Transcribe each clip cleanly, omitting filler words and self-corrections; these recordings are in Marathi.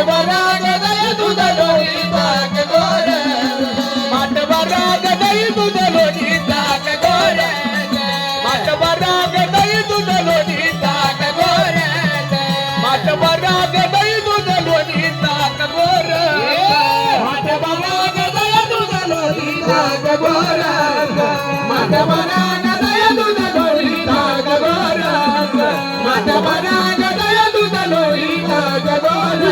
माठभरा गदय दूध लोणी ताक गोर माठभरा गदय दूध लोणी ताक गोर माठभरा गदय दूध लोणी ताक गोर माठभरा गदय दूध लोणी ताक गोर माठभरा गदय दूध लोणी ताक गोर माठभरा गदय दूध लोणी ताक गोर माठभरा गदय दूध लोणी ताक गोर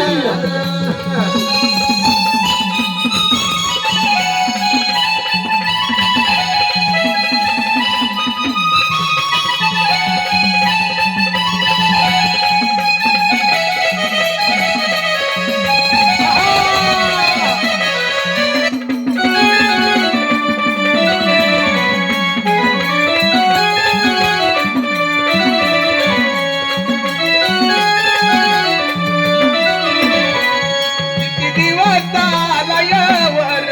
किती दिवस आलयावर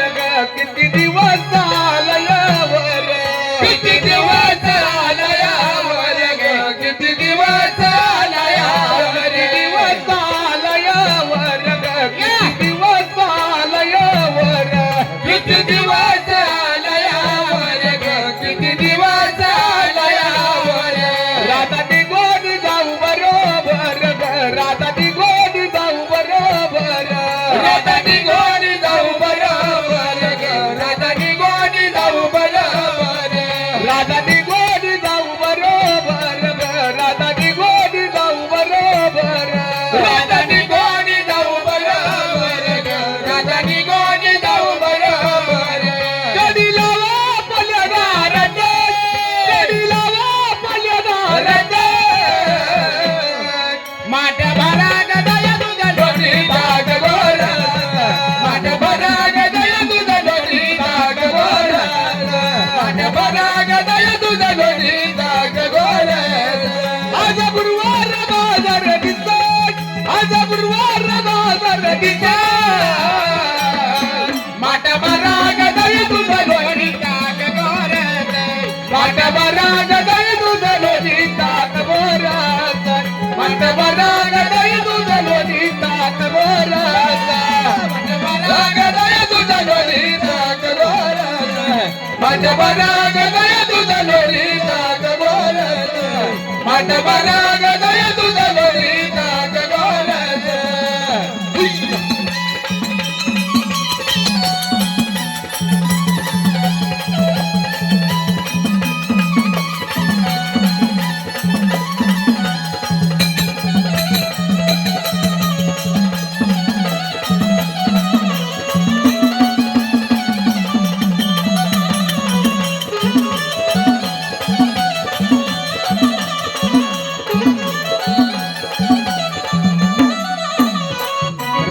किती दिवस आलयावर किती दिवस आलयावर दिवस आलयावर किती दिवस आलयावर किती दिवस आलयावर किती दिवस आलयावर राधा निघून जाऊ बरोबर राधा निघून जाऊ बरोबर राधा निघून जाऊ बरोबर राधा निघून जाऊ बरोबर राधा निघून जाऊ बरोबर राधा निघून जाऊ बरोबर राधा निघून जाऊ बरोबर राधा निघून जाऊ बरोबर कधी लावा पल्यदार कधी लावा पल्यदार माठभरा गदय दूध लोणी ताक गोर माठभरा गदय दूध लोणी ताक गोर माठभरा गदय दूध लोणी ताक गोर आज गुरुवार बाजार दिसत आज गुरुवार बाजार दिसत माठभरा गदय दूध लोणी ताक गोर माठभरा गदय दूध लोणी ताक गोर माठभरा गदय दूध लोणी ताक गोर माठभरा गदय दूध लोणी ताक गोर माठभरा गदय दूध लोणी ताक गोर माठभरा गदय दूध लोणी ताक गोर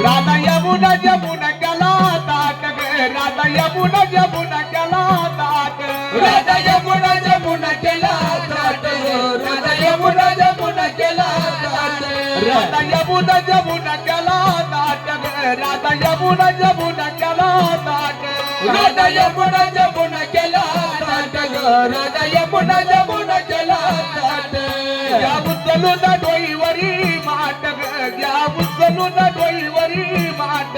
राधा यमुना जमुना केला ताट राधा यमुना जमुना केला ताट राधा यमुना जमुना केला ताट राधा यमुना जमुना केला ताट राधा यमुना जमुना केला ताट राधा यमुना जमुना केला ताट राधा यमुना जमुना केला ताट राधा यमुना जमुना केला ताट या उचलून डोईवरी माट घ्या उचलून डोईवरी माट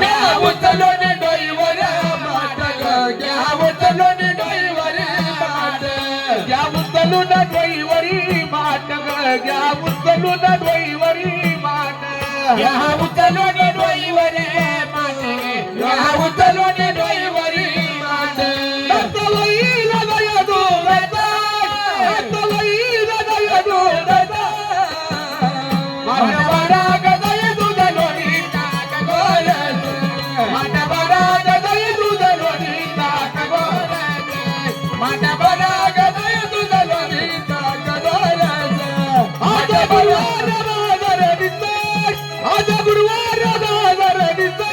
घ्या उचलून डोईवर माट घ्या उचलून डोईवर माट घ्या उचलून डोईवरी माट घ्या उचलून डोईवरी माट घ्या उचलून डोईवर माट घ्या उचलून डोईवरी माट तवईला दया दोरता तवईला दया दोरता माठभरा गदय दूध लोणी ताक गोर माठभरा गदय दूध लोणी ताक गोर माठभरा गदय दूध लोणी ताक गोर आज गुरुवार बाजार दिसत आज गुरुवार बाजार दिसत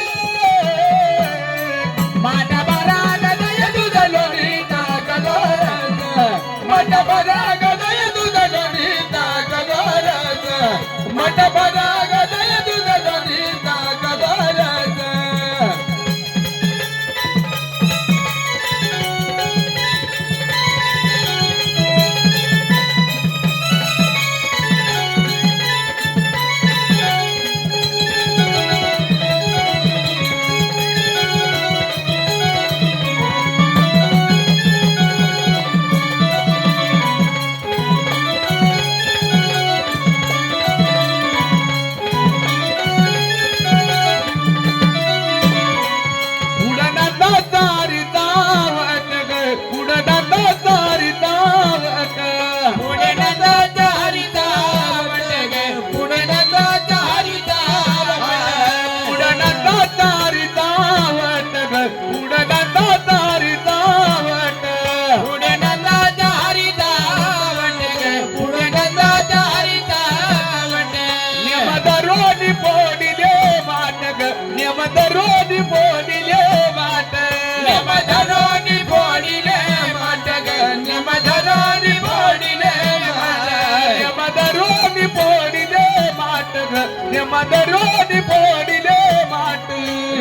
यमदरोनी फोडिले माट ग यमदरोनी फोडिले माट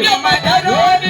यमदरोनी